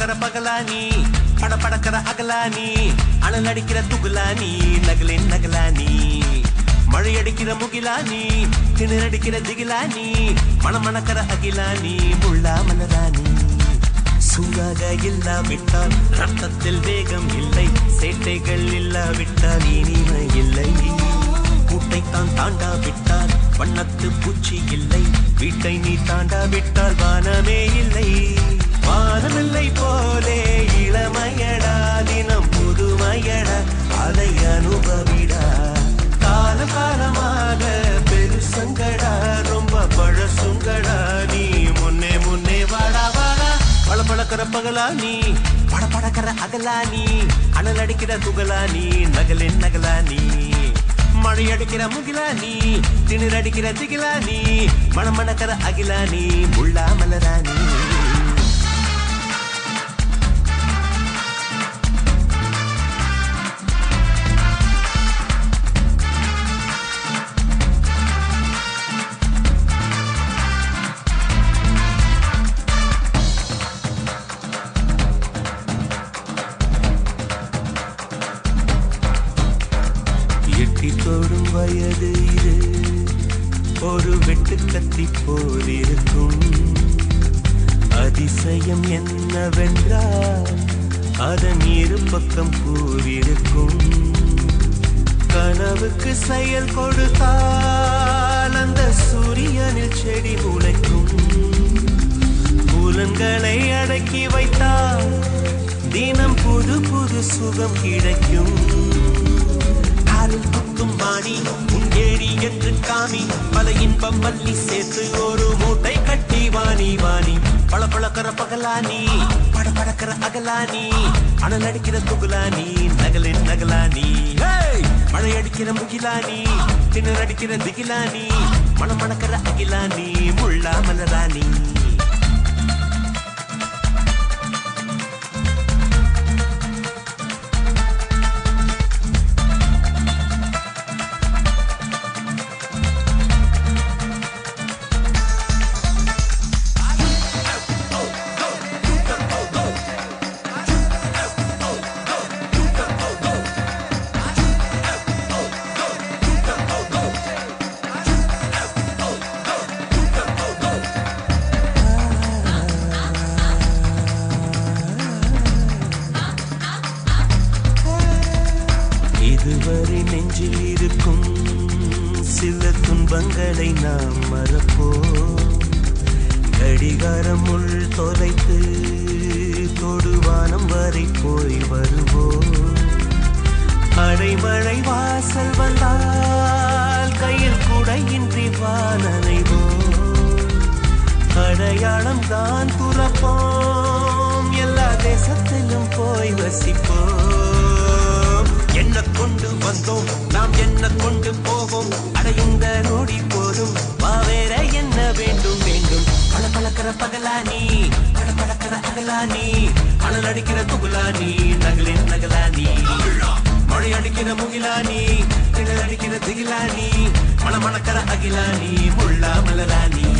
பழக்கிற பகலானி படபடக்கிற அகலானி அனல் அடிக்கிற துகுலானி நகலின் நகலானி மழை அடிக்கிற முகிலானி திணறடிக்கிற திகிலானி மணமணக்கிற அகிலானி முள்ளா மலரானி சூடாக இல்லாவிட்டால் ரத்தத்தில் வேகம் இல்லை சேட்டைகள் இல்லாவிட்டால் இனிமை இல்லை கூட்டைத்தான் தாண்டாவிட்டால் வண்ணத்து பூச்சி இல்லை வீட்டை நீ தாண்டாவிட்டால் வானமே இல்லை வானமில்லை போலே இளமையடா தினம் புதுமையடா அதை அனுபவிடா காலம் காலமாக பெருசங்கடா ரொம்ப பழசுங்கடா நீ முன்னே முன்னே வாடா வாடா பழப்பழக்கிற பகலானி படபடக்கிற அகலானி அனல் அடிக்கிற துகலானி நகலின் நகலானி மழை அடிக்கிற முகிலானி திணற அடிக்கிற திகிலானி மணமணக்கிற அகிலானி முள்ளா மலரானி தோடும் வயது இது ஒரு வெட்டு கத்தி போல் இருக்கும் அதிசயம் என்னவென்றால் அதன் இரு பக்கம் கூறியிருக்கும் கனவுக்கு செயல் கொடுத்தால் அந்த சூரியனில் செடி முளைக்கும் புலன்களை அடக்கி வைத்தால் தினம் புது புது சுகம் கிடைக்கும் குத்தும் வாணி உங்கேடி என்று காமி பல இன்பம் மல்லி சேர்த்து ஒரு மூட்டை கட்டி வாணி வாணி பழப்பழக்கிற பகலானி படபடக்கிற அகலானி அனல் அடிக்கிற துகுலானி நகலின் நகலானி மழை அடிக்கிற முகிலானி திணற அடிக்கிற திகிலானி மணமணக்கிற அகிலானி முள்ளா மலரானி இதுவரை நெஞ்சில் இருக்கும் சில துன்பங்களை நாம் மறப்போம் கடிகாரம் உள் தொலைத்து தொடுவானம் வரை போய் வருவோம் அடைமழை வாசல் வந்தால் கையில் குடையின்றி வானனைவோம் அடையாளம் தான் துறப்போம் எல்லா தேசத்திலும் போய் வசிப்போம் என்ன கொண்டு வந்தோம் நாம் என்ன கொண்டு போவோம் அடையுந்த நொடி போதும் வேற என்ன வேண்டும் வேண்டும் பழப்பழக்கிற பகலானி படபடக்கிற அகலானி அனல் அடிக்கிற துகுலானி நகலின் நகலானி மழை அடிக்கிற முகிலானி திணற அடிக்கிற திகிலானி மணமணக்கிற அகிலானி முள்ளா மலரானி